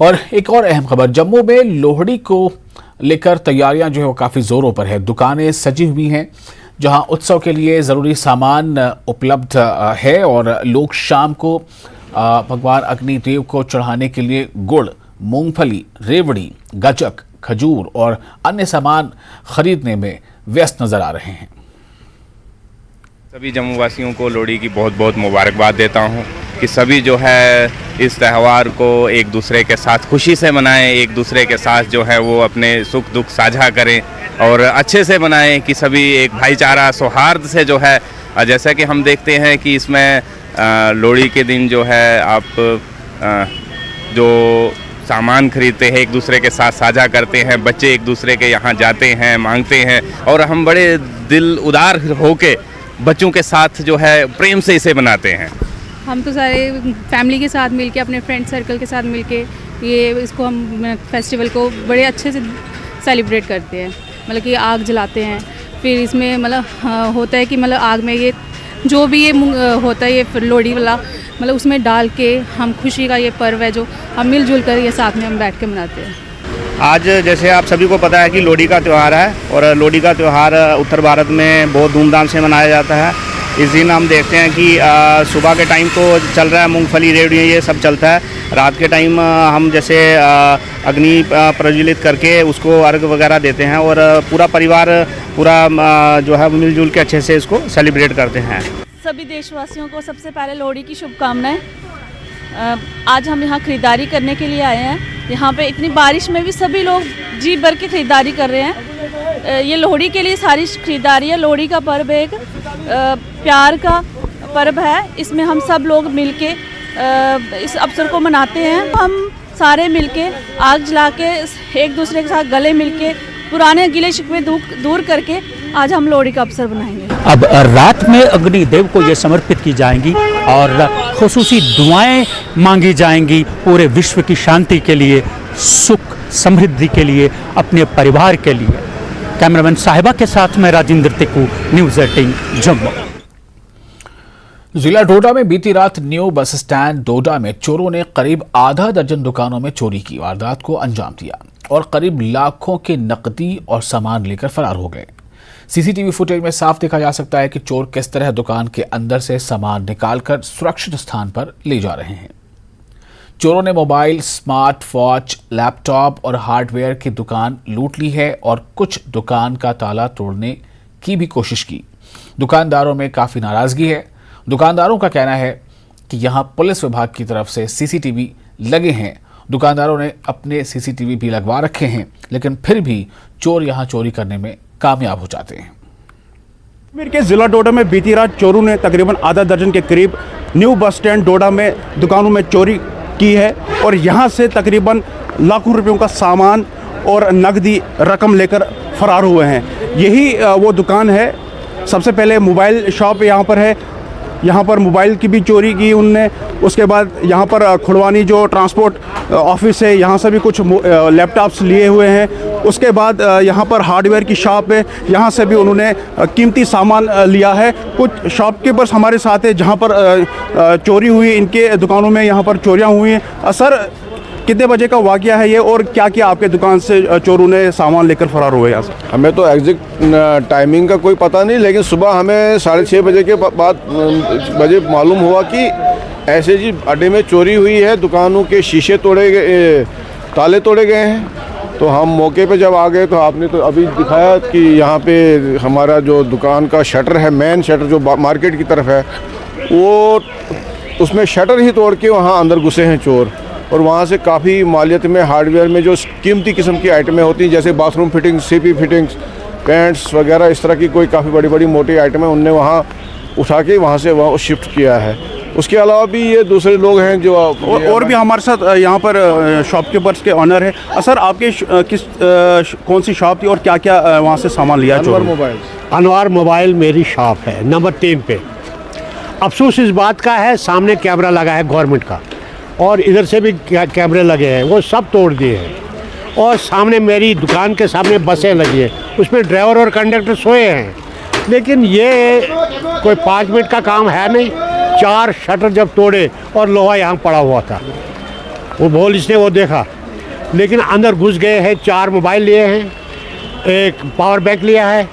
और एक और अहम खबर, जम्मू में लोहड़ी को लेकर तैयारियां जो है वो काफ़ी ज़ोरों पर है। दुकानें सजी हुई हैं जहां उत्सव के लिए ज़रूरी सामान उपलब्ध है और लोग शाम को भगवान अग्निदेव को चढ़ाने के लिए गुड़, मूंगफली, रेवड़ी, गचक, खजूर और अन्य सामान खरीदने में व्यस्त नजर आ रहे हैं। सभी जम्मू वासियों को लोहड़ी की बहुत बहुत मुबारकबाद देता हूं कि सभी जो है इस त्यौहार को एक दूसरे के साथ खुशी से मनाएं, एक दूसरे के साथ जो है वो अपने सुख दुख साझा करें और अच्छे से मनाएं कि सभी एक भाईचारा सौहार्द से जो है, जैसा कि हम देखते हैं कि इसमें लोहड़ी के दिन जो है आप जो सामान खरीदते हैं एक दूसरे के साथ साझा करते हैं, बच्चे एक दूसरे के यहाँ जाते हैं, मांगते हैं और हम बड़े दिल उदार होके बच्चों के साथ जो है प्रेम से इसे मनाते हैं। हम तो सारे फैमिली के साथ मिलके, अपने फ्रेंड सर्कल के साथ मिलके इसको हम फेस्टिवल को बड़े अच्छे से सेलिब्रेट करते हैं। मतलब कि आग जलाते हैं, फिर इसमें मतलब होता है कि मतलब आग में ये जो भी ये होता है ये लोहड़ी वाला मतलब उसमें डाल के हम खुशी का ये पर्व है जो हम मिलजुल कर ये साथ में हम बैठ के मनाते हैं। आज जैसे आप सभी को पता है कि लोहड़ी का त्यौहार है और लोहड़ी का त्यौहार उत्तर भारत में बहुत धूमधाम से मनाया जाता है। इस दिन हम देखते हैं कि सुबह के टाइम तो चल रहा है मूंगफली, रेवड़ी, ये सब चलता है। रात के टाइम हम जैसे अग्नि प्रज्वलित करके उसको अर्घ वगैरह देते हैं और पूरा परिवार जो है मिलजुल के अच्छे से इसको सेलिब्रेट करते हैं। सभी देशवासियों को सबसे पहले लोहड़ी की शुभकामनाएं। आज हम यहाँ खरीदारी करने के लिए आए हैं। यहाँ पे इतनी बारिश में भी सभी लोग जी भर के खरीदारी कर रहे हैं। ये लोहड़ी के लिए सारी खरीदारी है। लोहड़ी का पर्व एक प्यार का पर्व है। इसमें हम सब लोग मिलके इस अवसर को मनाते हैं। हम सारे मिलके आग जला के एक दूसरे के साथ गले मिलके पुराने गिले शिकवे दूर करके आज हम लोहड़ी का अवसर बनाएंगे। अब रात में अग्निदेव को ये समर्पित की जाएंगी और खुसूसी दुआएं मांगी जाएंगी पूरे विश्व की शांति के लिए, सुख समृद्धि के लिए, अपने परिवार के लिए। कैमरामैन साहिबा के साथ मैं राजेंद्र तिक्कू, न्यूज़ 18 जम्मू। जिला डोडा में बीती रात न्यू बस स्टैंड डोडा में चोरों ने करीब आधा दर्जन दुकानों में चोरी की वारदात को अंजाम दिया और करीब लाखों के नकदी और सामान लेकर फरार हो गए। सीसीटीवी फुटेज में साफ देखा जा सकता है कि चोर किस तरह दुकान के अंदर से सामान निकालकर सुरक्षित स्थान पर ले जा रहे हैं। चोरों ने मोबाइल, स्मार्ट वॉच, लैपटॉप और हार्डवेयर की दुकान लूट ली है और कुछ दुकान का ताला तोड़ने की भी कोशिश की। दुकानदारों में काफी नाराजगी है। दुकानदारों का कहना है कि यहां पुलिस विभाग की तरफ से सीसीटीवी लगे हैं। दुकानदारों ने अपने सीसीटीवी भी लगवा रखे हैं, लेकिन फिर भी चोर यहां चोरी करने में कामयाब हो जाते हैं। कश्मीर के जिला डोडा में बीती रात चोरों ने तकरीबन आधा दर्जन के करीब न्यू बस स्टैंड डोडा में दुकानों में चोरी की है और यहां से तकरीबन लाखों रुपयों का सामान और नकदी रकम लेकर फरार हुए हैं। यही वो दुकान है। सबसे पहले मोबाइल शॉप यहाँ पर है। यहाँ पर मोबाइल की भी चोरी की उनने। उसके बाद यहाँ पर खुड़वानी जो ट्रांसपोर्ट ऑफिस है, यहाँ से भी कुछ लैपटॉप्स लिए हुए हैं। उसके बाद यहाँ पर हार्डवेयर की शॉप है, यहाँ से भी उन्होंने कीमती सामान लिया है। कुछ शॉपकीपर्स हमारे साथ हैं जहाँ पर चोरी हुई, इनके दुकानों में यहाँ पर चोरियाँ हुई हैं। सर, कितने बजे का वाक़या है ये और क्या क्या आपके दुकान से चोरों ने सामान लेकर फरार हुए यहाँ से? हमें तो एग्जैक्ट टाइमिंग का कोई पता नहीं, लेकिन सुबह हमें 6:30 बजे के बाद मालूम हुआ कि ऐसे जी अड्डे में चोरी हुई है, दुकानों के शीशे तोड़े गए, ताले तोड़े गए हैं। तो हम मौके पे जब आ गए तो आपने तो अभी दिखाया कि यहाँ पे हमारा जो दुकान का शटर है, मेन शटर जो मार्केट की तरफ है, वो उसमें शटर ही तोड़ के वहाँ अंदर घुसे हैं चोर। और वहाँ से काफ़ी मालियत में, हार्डवेयर में जो कीमती किस्म की आइटमें होती हैं, जैसे bathroom fittings, CP fittings, pants वगैरह, इस तरह की कोई काफ़ी बड़ी बड़ी मोटी आइटमें उनने वहाँ उठा के वहाँ से वहाँ शिफ्ट किया है। उसके अलावा भी ये दूसरे लोग हैं जो और भी हमारे साथ यहाँ पर शॉपकीपर्स के ऑनर है। सर, आपके कौन सी शॉप थी और क्या क्या वहाँ से सामान लिया? अनवर मोबाइल मेरी शॉप है, नंबर 3 पे। अफसोस इस बात का है, सामने कैमरा लगा है गवर्नमेंट का और इधर से भी कैमरे लगे हैं, वो सब तोड़ दिए हैं। और सामने मेरी दुकान के सामने बसें लगी हैं, उसमें ड्राइवर और कंडक्टर सोए हैं। लेकिन ये कोई 5 मिनट का काम है नहीं। 4 शटर जब तोड़े और लोहा यहाँ पड़ा हुआ था। वो पुलिस ने वो देखा, लेकिन अंदर घुस गए हैं। 4 मोबाइल लिए हैं, एक पावर बैंक लिया है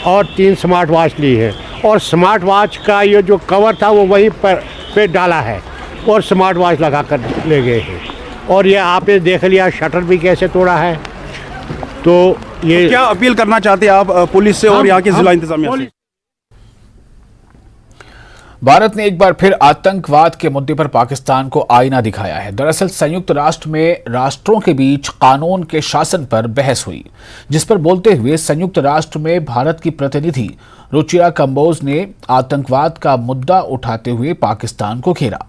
और 3 स्मार्ट वॉच ली है। और स्मार्ट वॉच का ये जो कवर था वो वहीं पर पे डाला है और स्मार्ट वॉच लगा कर ले गए हैं। और ये आपने देख लिया शटर भी कैसे तोड़ा है। तो ये क्या अपील करना चाहते हैं आप पुलिस से और यहाँ के जिला इंतजामिया से? भारत ने एक बार फिर आतंकवाद के मुद्दे पर पाकिस्तान को आईना दिखाया है। दरअसल संयुक्त राष्ट्र में राष्ट्रों के बीच कानून के शासन पर बहस हुई, जिस पर बोलते हुए संयुक्त राष्ट्र में भारत की प्रतिनिधि रुचिरा कंबोज ने आतंकवाद का मुद्दा उठाते हुए पाकिस्तान को घेरा।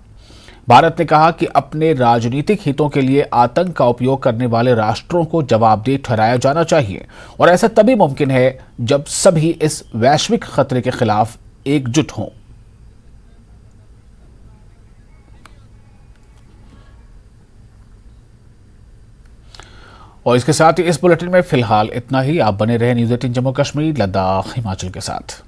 भारत ने कहा कि अपने राजनीतिक हितों के लिए आतंक का उपयोग करने वाले राष्ट्रों को जवाबदेह ठहराया जाना चाहिए और ऐसा तभी मुमकिन है जब सभी इस वैश्विक खतरे के खिलाफ एकजुट हों। और इसके साथ ही इस बुलेटिन में फिलहाल इतना ही। आप बने रहे न्यूज़ 18 जम्मू कश्मीर, लद्दाख, हिमाचल के साथ।